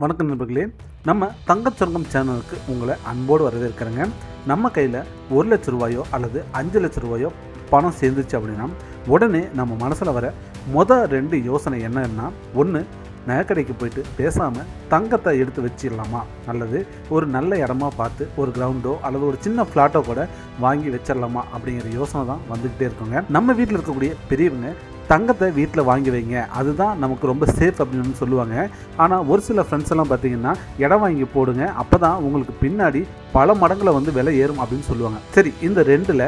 வணக்கம் நண்பர்களே, நம்ம தங்கச்சொர்க்கம் சேனலுக்கு உங்களை அன்போடு வரவேற்கிறேங்க. நம்ம கையில் 1,00,000 ரூபாயோ அல்லது 5,00,000 ரூபாயோ பணம் சேர்ந்துச்சு அப்படின்னா உடனே நம்ம மனசில் வர மொதல் 2 யோசனை என்னன்னா, ஒன்று நகைக்கடைக்கு போயிட்டு பேசாமல் தங்கத்தை எடுத்து வச்சிடலாமா, அல்லது ஒரு நல்ல இடமா பார்த்து ஒரு கிரவுண்டோ அல்லது ஒரு சின்ன ஃப்ளாட்டோ கூட வாங்கி வச்சிடலாமா அப்படிங்கிற யோசனை தான் வந்துக்கிட்டே இருக்குங்க. நம்ம வீட்டில் இருக்கக்கூடிய பெரியவங்க தங்கத்தை வீட்டில் வாங்கி வைங்க, அதுதான் நமக்கு ரொம்ப சேஃப் அப்படின்னு சொல்லுவாங்க. ஆனால் ஒரு சில ஃப்ரெண்ட்ஸ் எல்லாம் பார்த்தீங்கன்னா இடம் வாங்கி போடுங்க, அப்போ தான் உங்களுக்கு பின்னாடி பல மடங்கில் விலை ஏறும் அப்படின்னு சொல்லுவாங்க. சரி, இந்த ரெண்டில்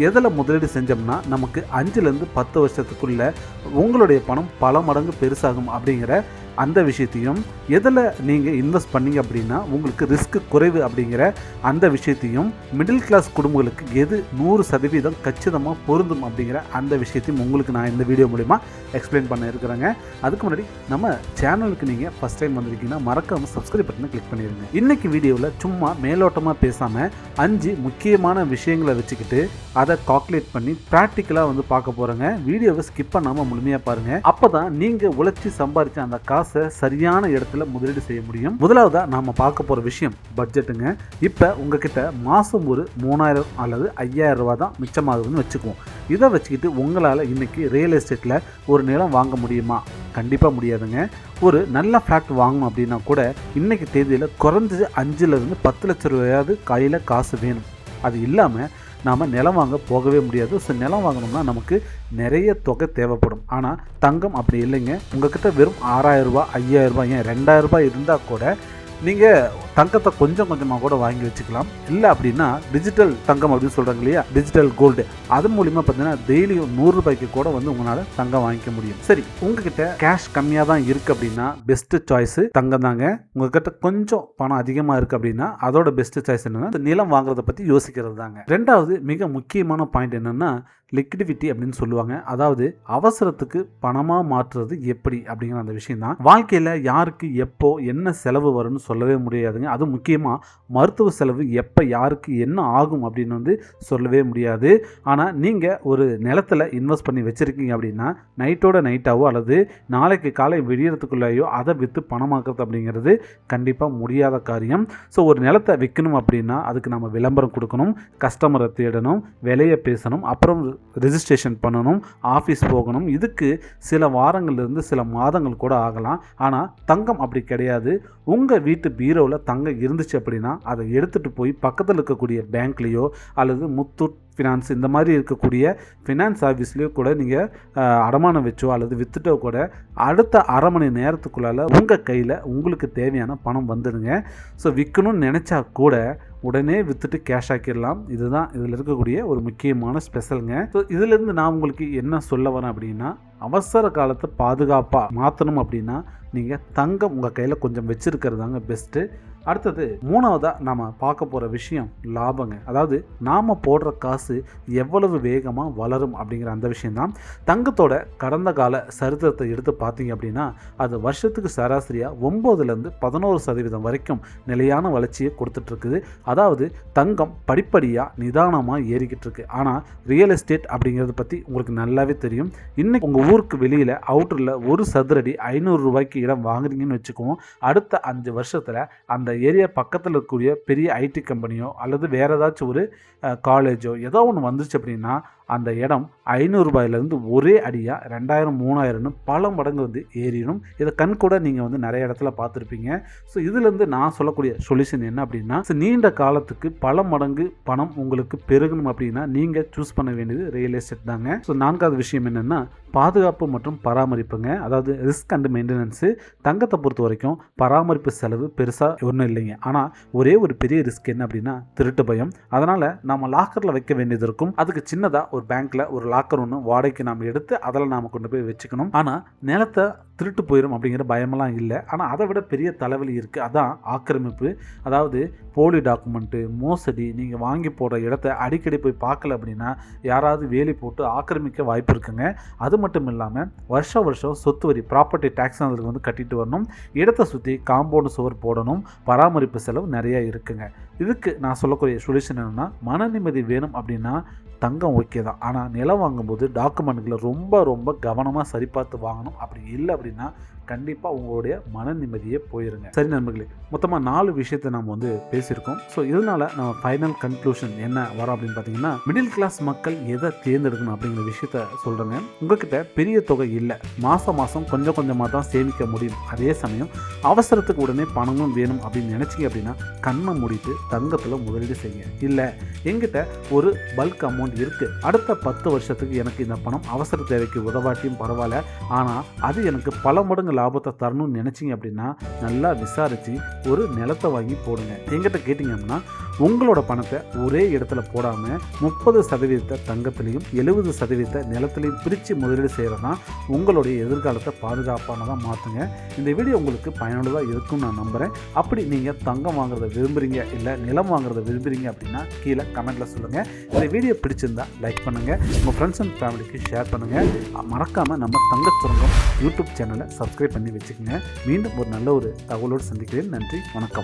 எதில் முதலீடு செஞ்சோம்னா நமக்கு 5லேருந்து 10 வருஷத்துக்குள்ள உங்களுடைய பணம் பல மடங்கு பெருசாகும் அப்படிங்கிற அந்த விஷயத்தையும், எதில் நீங்கள் இன்வெஸ்ட் பண்ணீங்க அப்படின்னா உங்களுக்கு ரிஸ்க் குறைவு அப்படிங்கிற அந்த விஷயத்தையும், மிடில் கிளாஸ் குடும்பங்களுக்கு எது 100% கச்சிதமாக பொருந்தும் அப்படிங்கிற அந்த விஷயத்தையும் உங்களுக்கு நான் இந்த வீடியோ மூலிமா எக்ஸ்பிளைன் பண்ண இருக்கிறேங்க. அதுக்கு முன்னாடி நம்ம சேனலுக்கு நீங்கள் ஃபஸ்ட் டைம் வந்திருக்கீங்கன்னா மறக்காமல் சப்ஸ்கிரைப் பட்டனை கிளிக் பண்ணிடுங்க. இன்றைக்கி வீடியோவில் சும்மா மேலோட்டமாக பேசாமல் 5 முக்கியமான விஷயங்களை வச்சுக்கிட்டு அதை கால்குலேட் பண்ணி ப்ராக்டிக்கலாக பார்க்க போகிறேங்க. வீடியோவை ஸ்கிப் பண்ணாமல் முழுமையாக பாருங்கள். அப்போ தான் நீங்கள் உழைச்சி சம்பாதிச்ச அந்த காசை சரியான இடத்துல முதலீடு செய்ய முடியும். முதலாவதாக நாம் பார்க்க போகிற விஷயம் பட்ஜெட்டுங்க. இப்போ உங்ககிட்ட மாதம் ஒரு 3,000 அல்லது 5,000 ரூபா தான் மிச்சமாகுதுன்னு வச்சுக்குவோம். இதை வச்சுக்கிட்டு உங்களால் இன்றைக்கி ரியல் எஸ்டேட்டில் ஒரு நிலம் வாங்க முடியுமா? கண்டிப்பாக முடியாதுங்க. ஒரு நல்ல ஃப்ளாட் வாங்கணும் அப்படின்னா கூட இன்றைக்கி தேதியில் குறைஞ்சது 5லேருந்து 10 லட்சம் ரூபாயாவது கையில் காசு வேணும். அது இல்லாமல் நாம் நிலம் வாங்க போகவே முடியாது. ஸோ நிலம் வாங்கணும்னா நமக்கு நிறைய தொகை தேவைப்படும். ஆனால் தங்கம் அப்படி இல்லைங்க. உங்கள்கிட்ட வெறும் 6,000 ரூபா, 5,000 ரூபாய், ஏன் 2,000 ரூபாய் இருந்தால் கூட நீங்கள் தங்கத்தை கொஞ்சம் கொஞ்சமாக கூட வாங்கி வச்சுக்கலாம். இல்லை அப்படின்னா டிஜிட்டல் தங்கம் அப்படின்னு சொல்கிறாங்க இல்லையா, டிஜிட்டல் கோல்டு, அதன் மூலிமா பார்த்தீங்கன்னா டெய்லியும் 100 ரூபாய்க்கு கூட உங்களால் தங்கம் வாங்கிக்க முடியும். சரி, உங்ககிட்ட கேஷ் கம்மியாக தான் இருக்குது அப்படின்னா பெஸ்ட்டு சாய்ஸு தங்கம் தாங்க. உங்ககிட்ட கொஞ்சம் பணம் அதிகமாக இருக்குது அப்படின்னா அதோட பெஸ்ட்டு சாய்ஸ் என்னென்னா நிலம் வாங்குறத பற்றி யோசிக்கிறது தாங்க. ரெண்டாவது மிக முக்கியமான பாயிண்ட் என்னென்னா லிக்விடிட்டி அப்படின்னு சொல்லுவாங்க. அதாவது அவசரத்துக்கு பணமாக மாற்றுறது எப்படி அப்படிங்கிற அந்த விஷயம் தான். வாழ்க்கையில் யாருக்கு எப்போ என்ன செலவு வரும்னு சொல்லவே முடியாதுங்க. அது முக்கியமாக மருத்துவ செலவு எப்போ யாருக்கு என்ன ஆகும் அப்படின்னு சொல்லவே முடியாது. ஆனால் நீங்கள் ஒரு நிலத்தில் இன்வெஸ்ட் பண்ணி வச்சுருக்கீங்க அப்படின்னா நைட்டோட நைட்டாவோ அல்லது நாளைக்கு காலை விடியறதுக்குள்ளேயோ அதை விற்று பணமாக்குறது அப்படிங்கிறது கண்டிப்பாக முடியாத காரியம். ஸோ ஒரு நிலத்தை விற்கணும் அப்படின்னா அதுக்கு நம்ம விளம்பரம் கொடுக்கணும், கஸ்டமரை தேடணும், விலையை பேசணும், அப்புறம் ரெஜிஸ்ட்ரேஷன் பண்ணணும், ஆஃபீஸ் போகணும். இதுக்கு சில வாரங்கள்லேருந்து சில மாதங்கள் கூட ஆகலாம். ஆனால் தங்கம் அப்படி கிடையாது. உங்கள் வீட்டு பீரோவில் தங்கம் இருந்துச்சு அப்படின்னா அதை எடுத்துகிட்டு போய் பக்கத்தில் இருக்கக்கூடிய பேங்க்லேயோ அல்லது முத்தூட் ஃபினான்ஸ் இந்த மாதிரி இருக்கக்கூடிய ஃபினான்ஸ் ஆஃபீஸ்லேயோ கூட நீங்கள் அடமானம் வச்சோ அல்லது விற்றுட்டோ கூட அடுத்த அரை மணி நேரத்துக்குள்ளால் உங்கள் கையில் உங்களுக்கு தேவையான பணம் வந்துடுங்க. ஸோ விற்கணும்னு நினச்சா கூட உடனே விற்றுட்டு கேஷ் ஆக்கிடலாம். இதுதான் இதில் இருக்கக்கூடிய ஒரு முக்கியமான ஸ்பெஷலுங்க. ஸோ இதிலேருந்து நான் உங்களுக்கு என்ன சொல்ல வரேன் அப்படின்னா, அவசர காலத்தை பாதுகாப்பாக மாற்றணும் அப்படின்னா நீங்கள் தங்கம் உங்கள் கையில் கொஞ்சம் வச்சுருக்கிறது தாங்க பெஸ்ட்டு. அடுத்தது மூணாவதாக நாம் பார்க்க போகிற விஷயம் லாபங்க. அதாவது நாம் போடுற காசு எவ்வளவு வேகமாக வளரும் அப்படிங்கிற அந்த விஷயந்தான். தங்கத்தோட கடந்த கால சரித்திரத்தை எடுத்து பார்த்தீங்க அப்படின்னா அது வருஷத்துக்கு சராசரியாக 9லேருந்து 11% வரைக்கும் நிலையான வளர்ச்சியை கொடுத்துட்ருக்குது. அதாவது தங்கம் படிப்படியாக நிதானமாக ஏறிக்கிட்டு இருக்கு. ஆனால் ரியல் எஸ்டேட் அப்படிங்கிறத பற்றி உங்களுக்கு நல்லாவே தெரியும். இன்னைக்கு உங்கள் ஊருக்கு வெளியில் அவுட்டரில் ஒரு சதுரடி 500 ரூபாய்க்கு இடம் வாங்குறீங்கன்னு வச்சுக்குவோம். அடுத்த 5 வருஷத்தில் அந்த ஏரியா பக்கத்தில் இருக்கக்கூடிய பெரிய ஐடி கம்பெனியோ அல்லது வேறு ஏதாச்சும் ஒரு காலேஜோ ஏதோ ஒன்று வந்துச்சு அப்படின்னா அந்த இடம் 500 ரூபாயிலேருந்து ஒரே அடியாக 2,000 3,000ன்னு பல மடங்கு ஏறிடும். இதை கண் கூட நீங்கள் நிறைய இடத்துல பார்த்துருப்பீங்க. ஸோ இதுலேருந்து நான் சொல்லக்கூடிய சொல்யூஷன் என்ன அப்படின்னா, நீண்ட காலத்துக்கு பல மடங்கு பணம் உங்களுக்கு பெருகணும் அப்படின்னா நீங்கள் சூஸ் பண்ண வேண்டியது ரியல் எஸ்டேட் தாங்க. ஸோ 4வது விஷயம் என்னென்னா பாதுகாப்பு மற்றும் பராமரிப்புங்க. அதாவது ரிஸ்க் அண்ட் மெயின்டெனன்ஸு. தங்கத்தை பொறுத்த வரைக்கும் பராமரிப்பு செலவு பெருசாக ஒன்றும் இல்லைங்க. ஆனால் ஒரே ஒரு பெரிய ரிஸ்க் என்ன அப்படின்னா திருட்டு பயம். அதனால் நம்ம லாக்கரில் வைக்க வேண்டியது இருக்கும். அதுக்கு சின்னதாக ஒரு பேங்க்கில் ஒரு லாக்கர் ஒன்று வாடகைக்கு நாம் எடுத்து அதில் நாம் கொண்டு போய் வச்சுக்கணும். ஆனால் நிலத்தை திருட்டு போயிடும் அப்படிங்கிற பயமெல்லாம் இல்லை. ஆனால் அதை விட பெரிய தலைவலி இருக்குது. அதான் ஆக்கிரமிப்பு. அதாவது போலி டாக்குமெண்ட்டு, மோசடி. நீங்கள் வாங்கி போடுற இடத்த அடிக்கடி போய் பார்க்கல அப்படின்னா யாராவது வேலி போட்டு ஆக்கிரமிக்க வாய்ப்பு இருக்குங்க. அது மட்டும் இல்லாமல் வருஷம் சொத்து வரி ப்ராப்பர்ட்டி டேக்ஸ் அதுக்கு கட்டிட்டு வரணும். இடத்தை சுற்றி காம்பவுண்டு சுவர் போடணும். பராமரிப்பு செலவு நிறையா இருக்குங்க. இதுக்கு நான் சொல்லக்கூடிய சொல்யூஷன் என்னென்னா, மன நிம்மதி வேணும் அப்படின்னா தங்கம் ஓகே தான். ஆனால் நிலம் வாங்கும்போது டாக்குமெண்ட்டுகளை ரொம்ப கவனமாக சரி பார்த்து வாங்கணும். அப்படி இல்லை அப்படின்னா கண்டிப்பாக உங்களுடைய மன நிம்மதியே போயிருங்க. சரி நண்பர்களே, மொத்தமாக 4 விஷயத்தை நம்ம பேசியிருக்கோம். ஸோ இதனால நம்ம ஃபைனல் கன்க்ளூஷன் என்ன வரும் அப்படின்னு பார்த்தீங்கன்னா, மிடில் கிளாஸ் மக்கள் எதை தேர்ந்தெடுக்கணும் அப்படிங்கிற விஷயத்த சொல்கிறேங்க. உங்ககிட்ட பெரிய தொகை இல்லை, மாதம் கொஞ்சம் கொஞ்சமாக தான் சேமிக்க முடியும், அதே சமயம் அவசரத்துக்கு உடனே பணமும் வேணும் அப்படின்னு நினச்சிங்க அப்படின்னா கண்ணை மூடிட்டு தங்கத்தில் முதலீடு செய்யுங்க. இல்லை என்கிட்ட ஒரு பல்க் அமௌண்ட் இருக்குது, அடுத்த 10 வருஷத்துக்கு எனக்கு இந்த பணம் அவசர தேவைக்கு உதவாட்டியும் பரவாயில்ல, ஆனால் அது எனக்கு பல மடங்கு லாபத்தை தரணும்னு நினச்சிங்க அப்படின்னா நல்லா விசாரித்து ஒரு நிலத்தை வாங்கி போடுங்க. என்கிட்ட கேட்டிங்க அப்படின்னா உங்களோட பணத்தை ஒரே இடத்துல போடாமல் 30% தங்கத்திலையும் 70% நிலத்திலையும் பிரித்து முதலீடு செய்கிறதா உங்களுடைய எதிர்காலத்தை பாதுகாப்பானதாக மாற்றுங்க. இந்த வீடியோ உங்களுக்கு பயனுள்ளதாக இருக்கும்னு நான் நம்புகிறேன். அப்படி நீங்கள் தங்கம் வாங்குறத விரும்புகிறீங்க இல்லை நிலம் வாங்குறத விரும்புகிறீங்க அப்படின்னா கீழே கமெண்ட்டில் சொல்லுங்கள். இந்த வீடியோ பிடிச்சிருந்தா லைக் பண்ணுங்கள், உங்கள் ஃப்ரெண்ட்ஸ் அண்ட் ஃபேமிலிக்கு ஷேர் பண்ணுங்கள். மறக்காமல் நம்ம தங்கச் சுரங்கம் யூடியூப் சேனலை சப்ஸ்கிரைப் பண்ணி வச்சுக்கோங்க. மீண்டும் ஒரு நல்ல ஒரு தகவலோடு சந்திக்கிறேன். நன்றி, வணக்கம்.